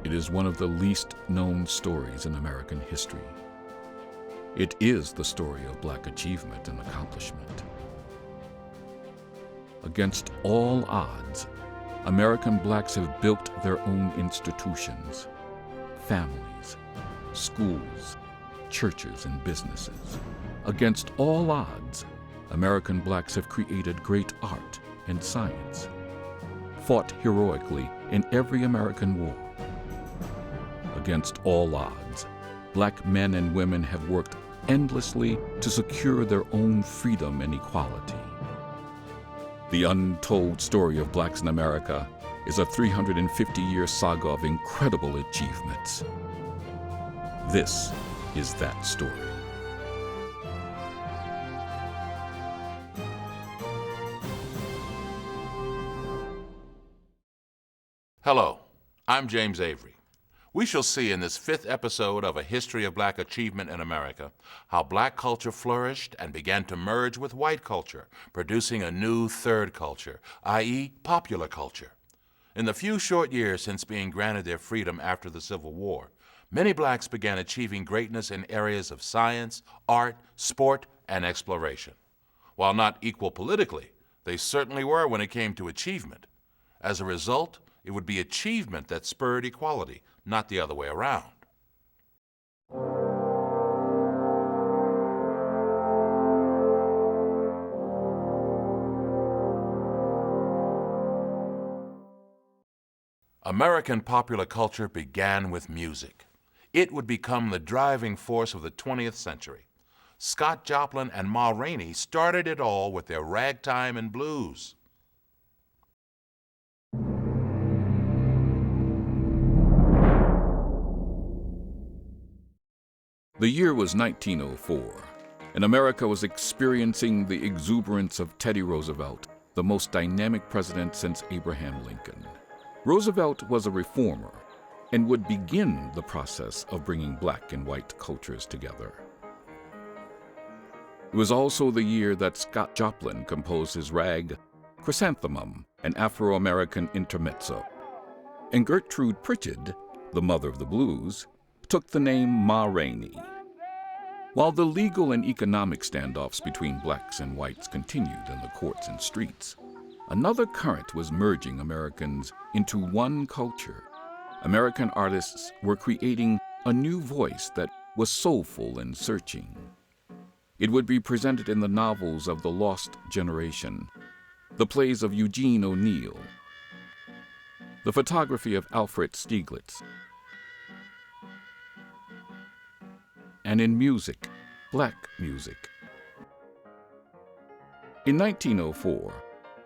It is one of the least known stories in American history. It is the story of Black achievement and accomplishment. Against all odds, American Blacks have built their own institutions, families, schools, churches, and businesses. Against all odds, American Blacks have created great art and science, fought heroically in every American war. Against all odds, Black men and women have worked endlessly to secure their own freedom and equality. The untold story of Blacks in America is a 350-year saga of incredible achievements. This is that story. Hello, I'm James Avery. We shall see in this 5th episode of A History of Black Achievement in America how Black culture flourished and began to merge with white culture, producing a new third culture, i.e. popular culture. In the few short years since being granted their freedom after the Civil War, many Blacks began achieving greatness in areas of science, art, sport, and exploration. While not equal politically, they certainly were when it came to achievement. As a result, it would be achievement that spurred equality, not the other way around. American popular culture began with music. It would become the driving force of the 20th century. Scott Joplin and Ma Rainey started it all with their ragtime and blues. The year was 1904, and America was experiencing the exuberance of Teddy Roosevelt, the most dynamic president since Abraham Lincoln. Roosevelt was a reformer and would begin the process of bringing Black and white cultures together. It was also the year that Scott Joplin composed his rag, Chrysanthemum, an Afro-American intermezzo. And Gertrude Pritchard, the mother of the blues, took the name Ma Rainey. While the legal and economic standoffs between Blacks and whites continued in the courts and streets, another current was merging Americans into one culture. American artists were creating a new voice that was soulful and searching. It would be presented in the novels of the Lost Generation, the plays of Eugene O'Neill, the photography of Alfred Stieglitz, and in music, Black music. In 1904,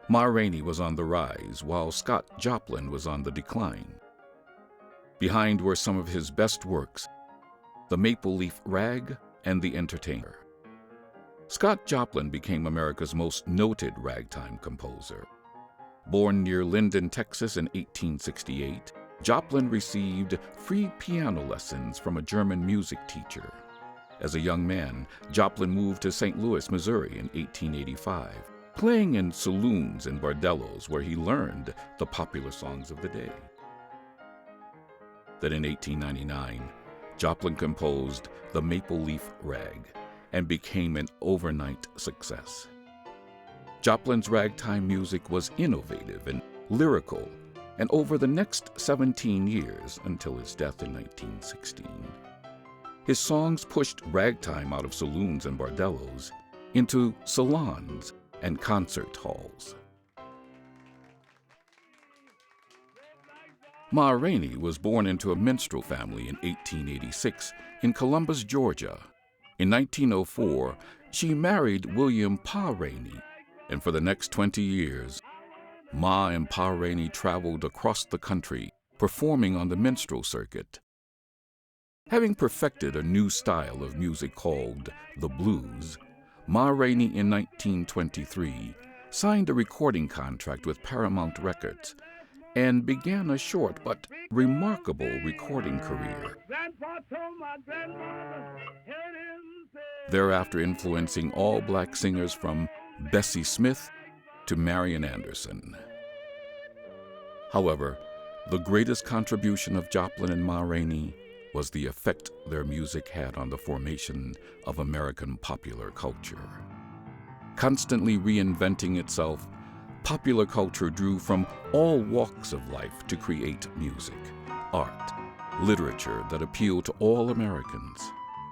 Ma Rainey was on the rise while Scott Joplin was on the decline. Behind were some of his best works, The Maple Leaf Rag and The Entertainer. Scott Joplin became America's most noted ragtime composer. Born near Linden, Texas in 1868, Joplin received free piano lessons from a German music teacher. As a young man, Joplin moved to St. Louis, Missouri in 1885, playing in saloons and bordellos where he learned the popular songs of the day. Then in 1899, Joplin composed The Maple Leaf Rag and became an overnight success. Joplin's ragtime music was innovative and lyrical, and over the next 17 years, until his death in 1916, his songs pushed ragtime out of saloons and bordellos into salons and concert halls. Ma Rainey was born into a minstrel family in 1886 in Columbus, Georgia. In 1904, she married William Pa Rainey, and for the next 20 years, Ma and Pa Rainey traveled across the country, performing on the minstrel circuit. Having perfected a new style of music called the blues, Ma Rainey in 1923 signed a recording contract with Paramount Records and began a short but remarkable recording career, thereafter influencing all Black singers from Bessie Smith to Marian Anderson. However, The greatest contribution of Joplin and Ma Rainey was the effect their music had on the formation of American popular culture. Constantly reinventing itself, popular culture drew from all walks of life to create music, art, literature that appealed to all Americans.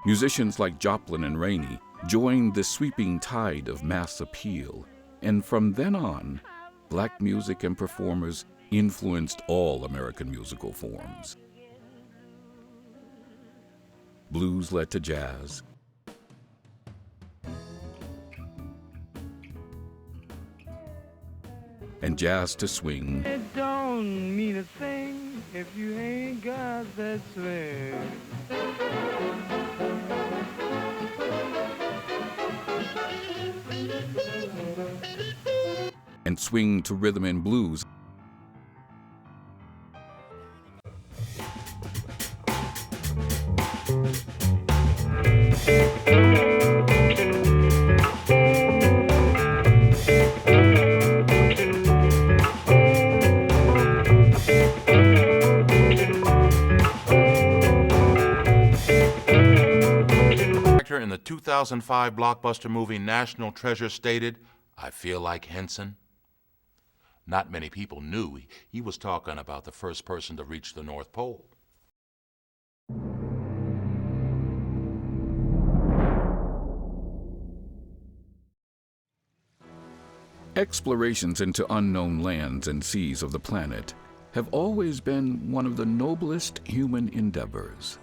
Musicians like Joplin and Rainey joined the sweeping tide of mass appeal, and from then on, black music and performers influenced all American musical forms. Blues led to jazz, and jazz to swing. It don't mean a thing if you ain't got that swing. And swing to rhythm and blues. In the 2005 blockbuster movie National Treasure stated, "I feel like Henson." Not many people knew he was talking about the first person to reach the North Pole. Explorations into unknown lands and seas of the planet have always been one of the noblest human endeavors.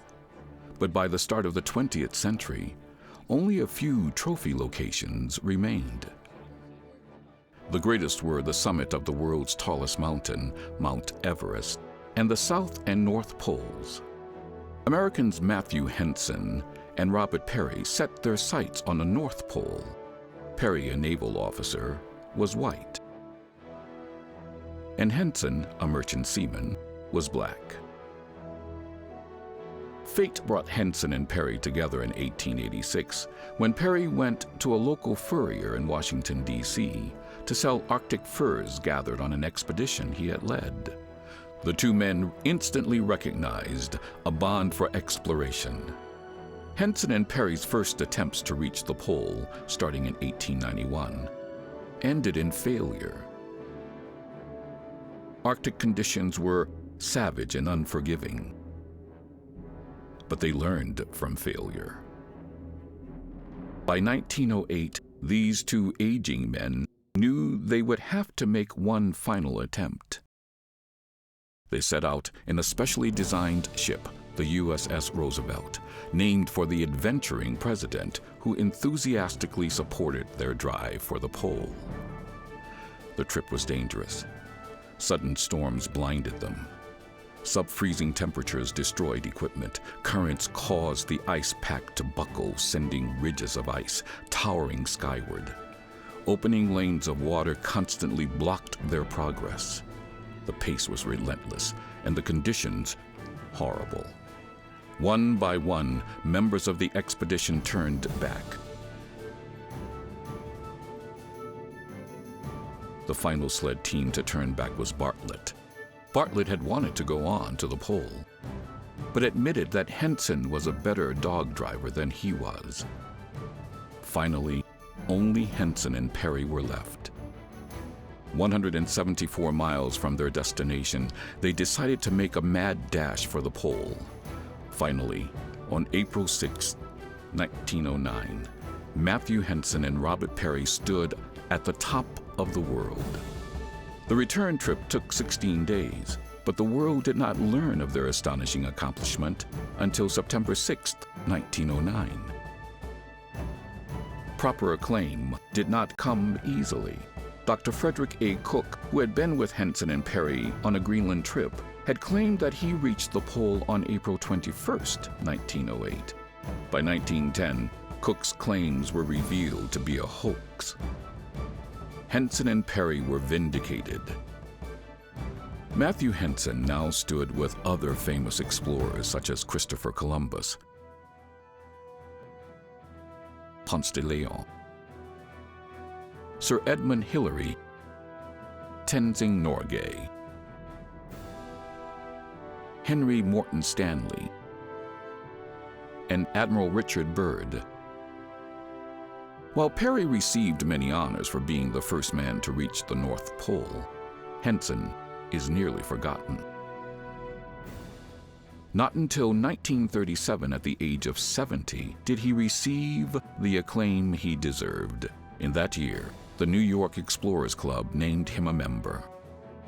But by the start of the 20th century, only a few trophy locations remained. The greatest were the summit of the world's tallest mountain, Mount Everest, and the South and North Poles. Americans Matthew Henson and Robert Peary set their sights on the North Pole. Peary, a naval officer, was white, and Henson, a merchant seaman, was black. Fate brought Henson and Peary together in 1886 when Peary went to a local furrier in Washington, D.C. to sell Arctic furs gathered on an expedition he had led. The two men instantly recognized a bond for exploration. Henson and Peary's first attempts to reach the pole, starting in 1891, ended in failure. Arctic conditions were savage and unforgiving, but they learned from failure. By 1908, these two aging men knew they would have to make one final attempt. They set out in a specially designed ship, the USS Roosevelt, named for the adventuring president who enthusiastically supported their drive for the pole. The trip was dangerous. Sudden storms blinded them. Sub-freezing temperatures destroyed equipment. Currents caused the ice pack to buckle, sending ridges of ice towering skyward. Opening lanes of water constantly blocked their progress. The pace was relentless, and the conditions horrible. One by one, members of the expedition turned back. The final sled team to turn back was Bartlett. Bartlett had wanted to go on to the pole, but admitted that Henson was a better dog driver than he was. Finally, only Henson and Peary were left. 174 miles from their destination, they decided to make a mad dash for the pole. Finally, on April 6, 1909, Matthew Henson and Robert Peary stood at the top of the world. The return trip took 16 days, but the world did not learn of their astonishing accomplishment until September 6, 1909. Proper acclaim did not come easily. Dr. Frederick A. Cook, who had been with Henson and Peary on a Greenland trip, had claimed that he reached the pole on April 21, 1908. By 1910, Cook's claims were revealed to be a hoax. Henson and Peary were vindicated. Matthew Henson now stood with other famous explorers such as Christopher Columbus, Ponce de Leon, Sir Edmund Hillary, Tenzing Norgay, Henry Morton Stanley, and Admiral Richard Byrd. While Perry received many honors for being the first man to reach the North Pole, Henson is nearly forgotten. Not until 1937, at the age of 70, did he receive the acclaim he deserved. In that year, the New York Explorers Club named him a member.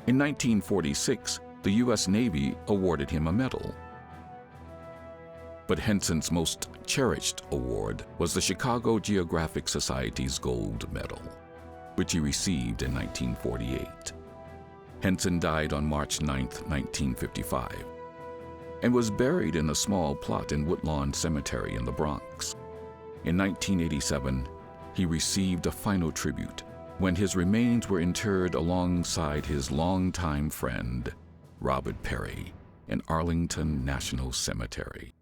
In 1946, the U.S. Navy awarded him a medal. But Henson's most cherished award was the Chicago Geographic Society's Gold Medal, which he received in 1948. Henson died on March 9, 1955, and was buried in a small plot in Woodlawn Cemetery in the Bronx. In 1987, he received a final tribute when his remains were interred alongside his longtime friend, Robert Perry, in Arlington National Cemetery.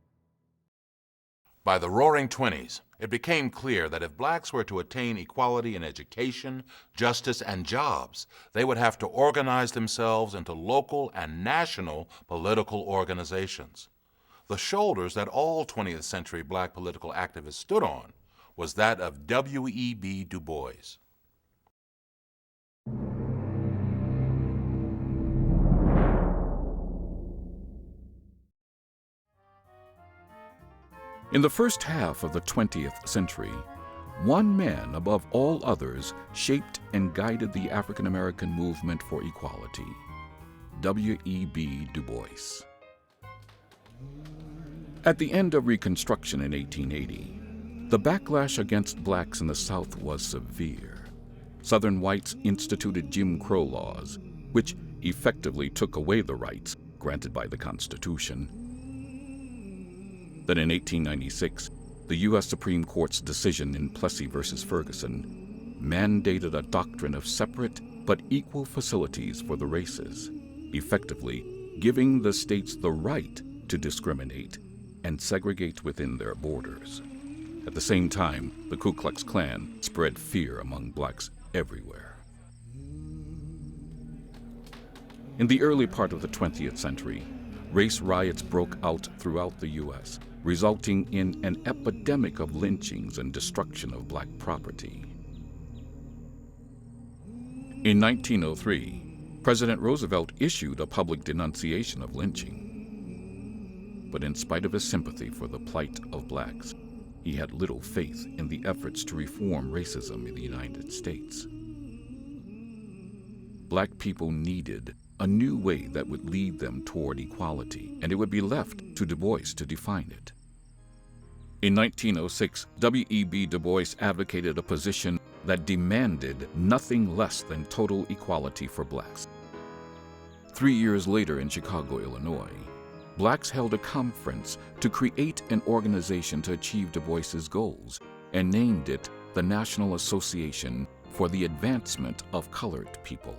By the Roaring Twenties, it became clear that if blacks were to attain equality in education, justice, and jobs, they would have to organize themselves into local and national political organizations. The shoulders that all 20th century black political activists stood on was that of W.E.B. Du Bois. In the first half of the 20th century, one man above all others shaped and guided the African American movement for equality: W.E.B. Du Bois. At the end of Reconstruction in 1880, the backlash against blacks in the South was severe. Southern whites instituted Jim Crow laws, which effectively took away the rights granted by the Constitution. Then in 1896, the U.S. Supreme Court's decision in Plessy v. Ferguson mandated a doctrine of separate but equal facilities for the races, effectively giving the states the right to discriminate and segregate within their borders. At the same time, the Ku Klux Klan spread fear among blacks everywhere. In the early part of the 20th century, race riots broke out throughout the U.S., resulting in an epidemic of lynchings and destruction of black property. In 1903, President Roosevelt issued a public denunciation of lynching. But in spite of his sympathy for the plight of blacks, he had little faith in the efforts to reform racism in the United States. Black people needed a new way that would lead them toward equality, and it would be left to Du Bois to define it. In 1906, W.E.B. Du Bois advocated a position that demanded nothing less than total equality for blacks. 3 years later in Chicago, Illinois, blacks held a conference to create an organization to achieve Du Bois's goals and named it the National Association for the Advancement of Colored People.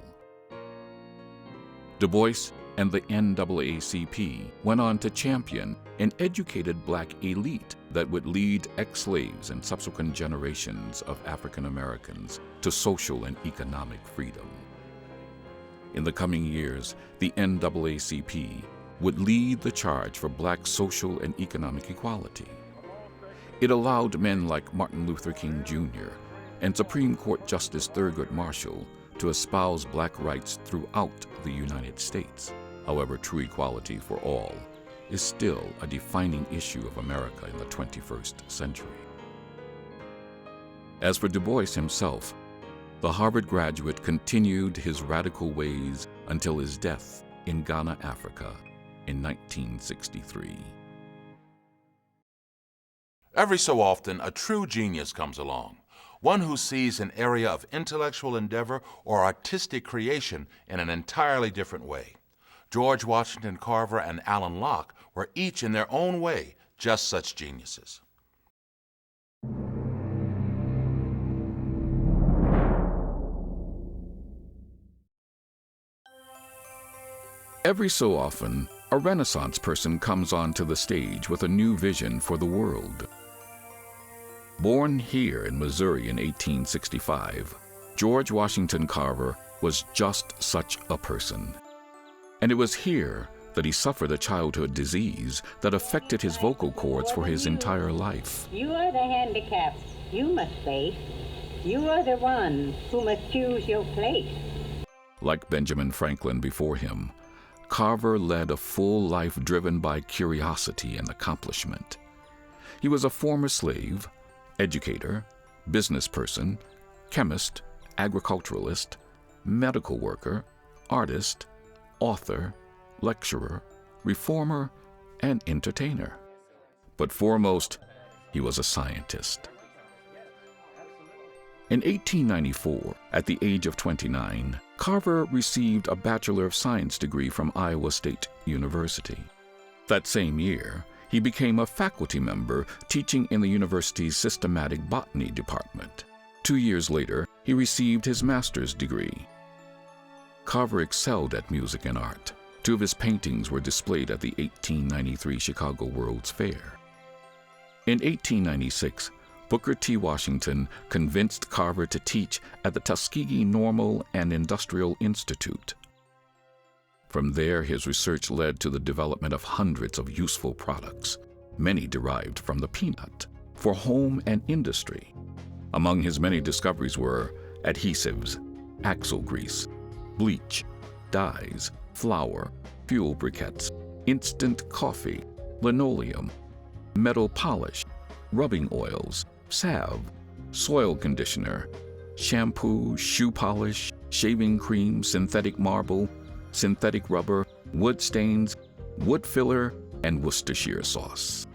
Du Bois and the NAACP went on to champion an educated black elite that would lead ex-slaves and subsequent generations of African Americans to social and economic freedom. In the coming years, the NAACP would lead the charge for black social and economic equality. It allowed men like Martin Luther King Jr. and Supreme Court Justice Thurgood Marshall to espouse black rights throughout the United States. However, true equality for all is still a defining issue of America in the 21st century. As for Du Bois himself, the Harvard graduate continued his radical ways until his death in Ghana, Africa, in 1963. Every so often, a true genius comes along, one who sees an area of intellectual endeavor or artistic creation in an entirely different way. George Washington Carver and Alan Locke were each in their own way just such geniuses. Every so often, a Renaissance person comes onto the stage with a new vision for the world. Born here in Missouri in 1865, George Washington Carver was just such a person. And it was here that he suffered a childhood disease that affected his vocal cords for his entire life. You are the handicaps you must face. You are the one who must choose your place. Like Benjamin Franklin before him, Carver led a full life driven by curiosity and accomplishment. He was a former slave, educator, business person, chemist, agriculturalist, medical worker, artist, author, lecturer, reformer, and entertainer. But foremost, he was a scientist. In 1894, at the age of 29, Carver received a Bachelor of Science degree from Iowa State University. That same year, he became a faculty member teaching in the university's systematic botany department. 2 years later, he received his master's degree. Carver excelled at music and art. 2 of his paintings were displayed at the 1893 Chicago World's Fair. In 1896, Booker T. Washington convinced Carver to teach at the Tuskegee Normal and Industrial Institute. From there, his research led to the development of hundreds of useful products, many derived from the peanut, for home and industry. Among his many discoveries were adhesives, axle grease, bleach, dyes, flour, fuel briquettes, instant coffee, linoleum, metal polish, rubbing oils, salve, soil conditioner, shampoo, shoe polish, shaving cream, synthetic marble, synthetic rubber, wood stains, wood filler, and Worcestershire sauce.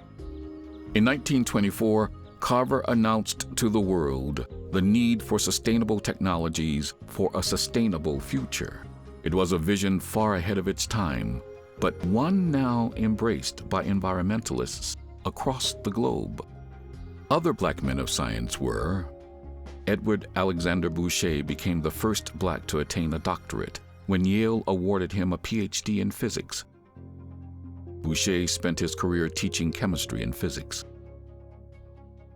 In 1924, Carver announced to the world the need for sustainable technologies for a sustainable future. It was a vision far ahead of its time, but one now embraced by environmentalists across the globe. Other black men of science were: Edward Alexander Boucher became the first black to attain a doctorate when Yale awarded him a PhD in physics. Boucher spent his career teaching chemistry and physics.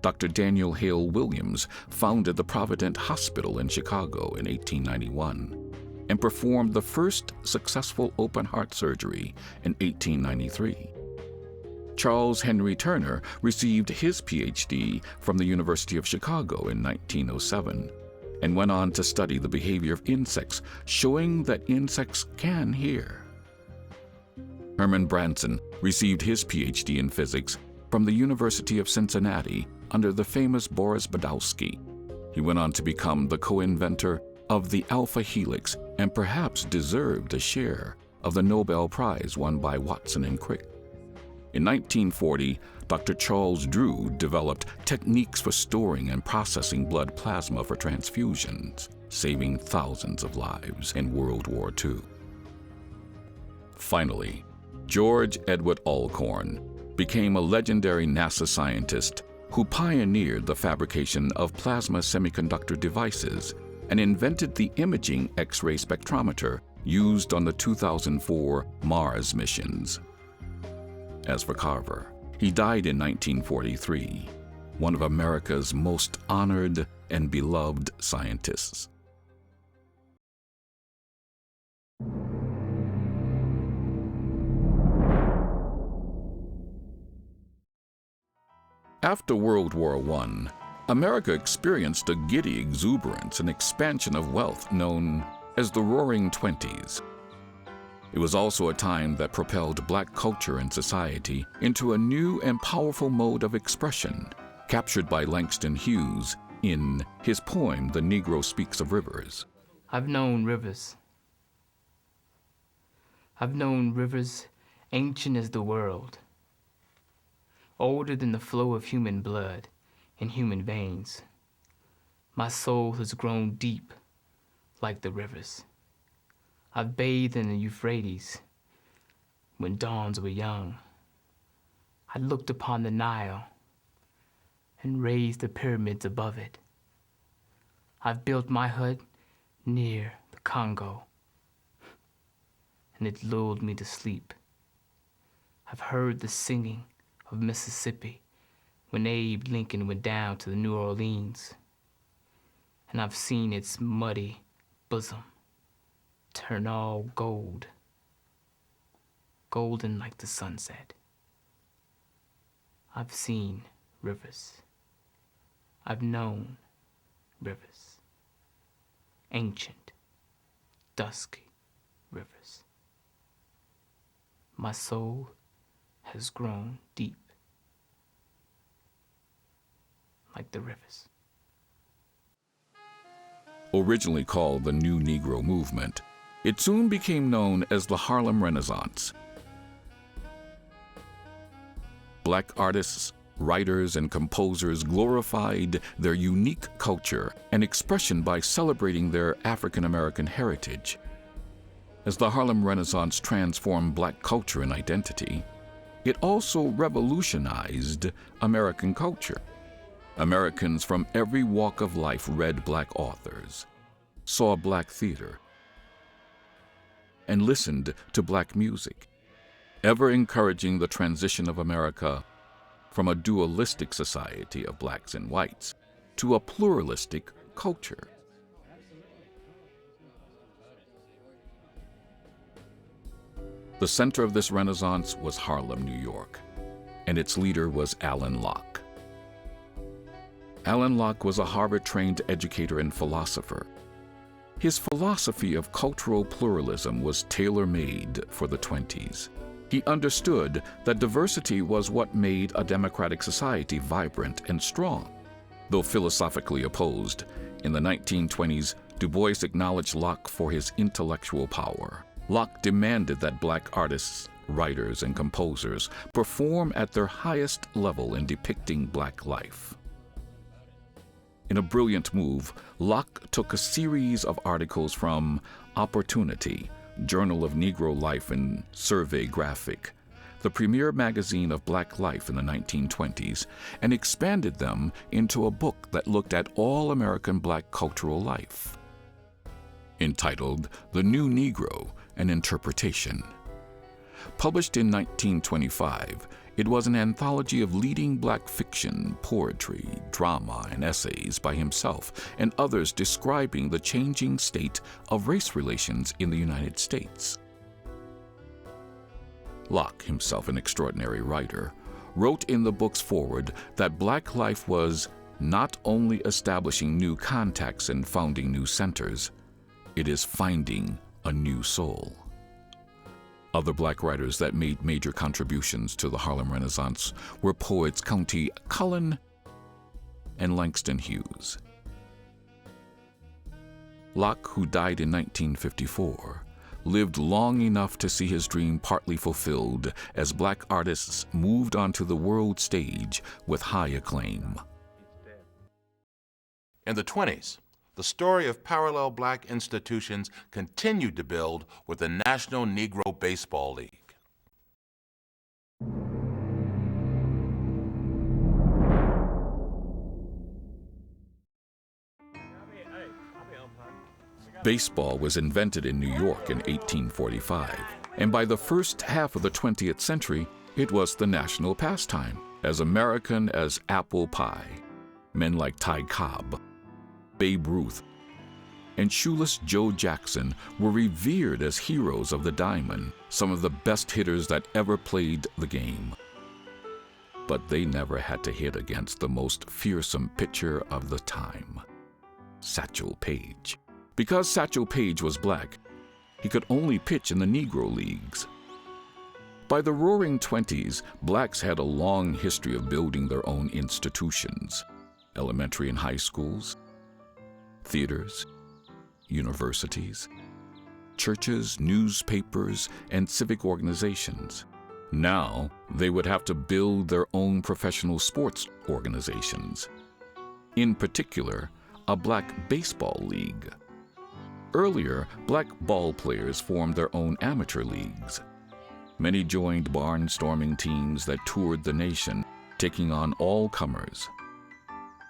Dr. Daniel Hale Williams founded the Provident Hospital in Chicago in 1891 and performed the first successful open heart surgery in 1893. Charles Henry Turner received his PhD from the University of Chicago in 1907 and went on to study the behavior of insects, showing that insects can hear. Herman Branson received his PhD in physics from the University of Cincinnati under the famous Boris Badowski. He went on to become the co-inventor of the alpha helix and perhaps deserved a share of the Nobel Prize won by Watson and Crick. In 1940, Dr. Charles Drew developed techniques for storing and processing blood plasma for transfusions, saving thousands of lives in World War II. Finally, George Edward Alcorn became a legendary NASA scientist who pioneered the fabrication of plasma semiconductor devices and invented the imaging X-ray spectrometer used on the 2004 Mars missions. As for Carver, he died in 1943, one of America's most honored and beloved scientists. After World War I, America experienced a giddy exuberance and expansion of wealth known as the Roaring Twenties. It was also a time that propelled black culture and society into a new and powerful mode of expression, captured by Langston Hughes in his poem, The Negro Speaks of Rivers. I've known rivers. I've known rivers ancient as the world, older than the flow of human blood in human veins. My soul has grown deep like the rivers. I've bathed in the Euphrates when dawns were young. I looked upon the Nile and raised the pyramids above it. I've built my hut near the Congo, and it lulled me to sleep. I've heard the singing of Mississippi when Abe Lincoln went down to the New Orleans, and I've seen its muddy bosom turn all gold. golden like the sunset. I've seen rivers. I've known rivers. Ancient, dusky rivers. My soul has grown deep like the rivers. Originally called the New Negro Movement, it soon became known as the Harlem Renaissance. Black artists, writers, and composers glorified their unique culture and expression by celebrating their African American heritage. As the Harlem Renaissance transformed black culture and identity, it also revolutionized American culture. Americans from every walk of life read black authors, saw black theater, and listened to black music, ever encouraging the transition of America from a dualistic society of blacks and whites to a pluralistic culture. The center of this renaissance was Harlem, New York, and its leader was Alain Locke. Alain Locke was a Harvard-trained educator and philosopher. His philosophy of cultural pluralism was tailor-made for the 20s. He understood that diversity was what made a democratic society vibrant and strong. Though philosophically opposed, in the 1920s, Du Bois acknowledged Locke for his intellectual power. Locke demanded that black artists, writers, and composers perform at their highest level in depicting black life. In a brilliant move, Locke took a series of articles from Opportunity, Journal of Negro Life and Survey Graphic, the premier magazine of black life in the 1920s, and expanded them into a book that looked at all American black cultural life. Entitled The New Negro, An Interpretation. Published in 1925, it was an anthology of leading black fiction, poetry, drama, and essays by himself and others describing the changing state of race relations in the United States. Locke, himself an extraordinary writer, wrote in the book's foreword that black life was not only establishing new contacts and founding new centers, it is finding a new soul. Other black writers that made major contributions to the Harlem Renaissance were poets Countee Cullen and Langston Hughes. Locke, who died in 1954, lived long enough to see his dream partly fulfilled as black artists moved onto the world stage with high acclaim. In the 20s, the story of parallel black institutions continued to build with the National Negro Baseball League. Baseball was invented in New York in 1845, and by the first half of the 20th century, it was the national pastime, as American as apple pie. Men like Ty Cobb, Babe Ruth, and shoeless Joe Jackson were revered as heroes of the diamond, some of the best hitters that ever played the game. But they never had to hit against the most fearsome pitcher of the time, Satchel Paige. Because Satchel Paige was black, he could only pitch in the Negro leagues. By the Roaring Twenties, blacks had a long history of building their own institutions, elementary and high schools, theaters, universities, churches, newspapers, and civic organizations. Now, they would have to build their own professional sports organizations. In particular, a black baseball league. Earlier, black ball players formed their own amateur leagues. Many joined barnstorming teams that toured the nation, taking on all comers.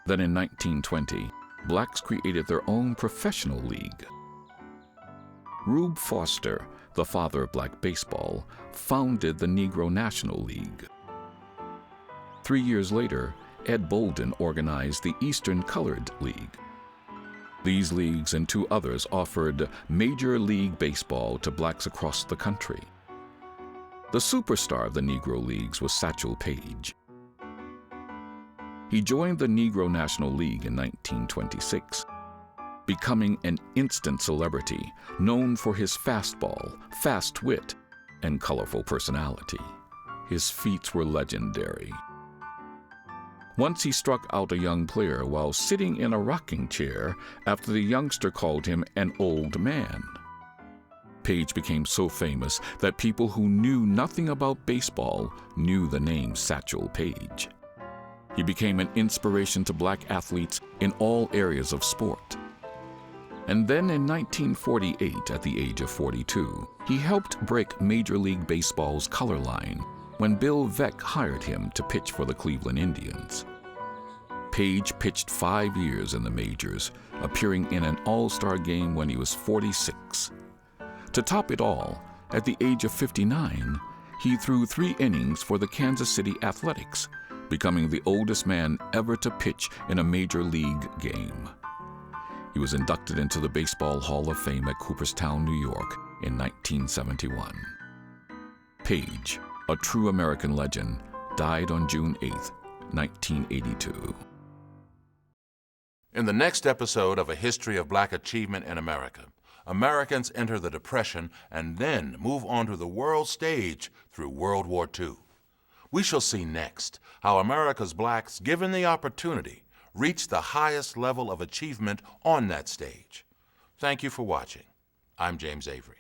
Then in 1920, blacks created their own professional league. Rube Foster, the father of black baseball, founded the Negro National League. 3 years later, Ed Bolden organized the Eastern Colored League. These leagues and 2 others offered Major League Baseball to blacks across the country. The superstar of the Negro Leagues was Satchel Paige. He joined the Negro National League in 1926, becoming an instant celebrity known for his fastball, fast wit, and colorful personality. His feats were legendary. Once he struck out a young player while sitting in a rocking chair after the youngster called him an old man. Paige became so famous that people who knew nothing about baseball knew the name Satchel Paige. He became an inspiration to black athletes in all areas of sport. And then in 1948, at the age of 42, he helped break Major League Baseball's color line when Bill Veeck hired him to pitch for the Cleveland Indians. Paige pitched 5 years in the majors, appearing in an all-star game when he was 46. To top it all, at the age of 59, he threw 3 innings for the Kansas City Athletics, becoming the oldest man ever to pitch in a major league game. He was inducted into the Baseball Hall of Fame at Cooperstown, New York in 1971. Paige, a true American legend, died on June 8, 1982. In the next episode of A History of Black Achievement in America, Americans enter the Depression and then move on to the world stage through World War II. We shall see next how America's blacks, given the opportunity, reached the highest level of achievement on that stage. Thank you for watching. I'm James Avery.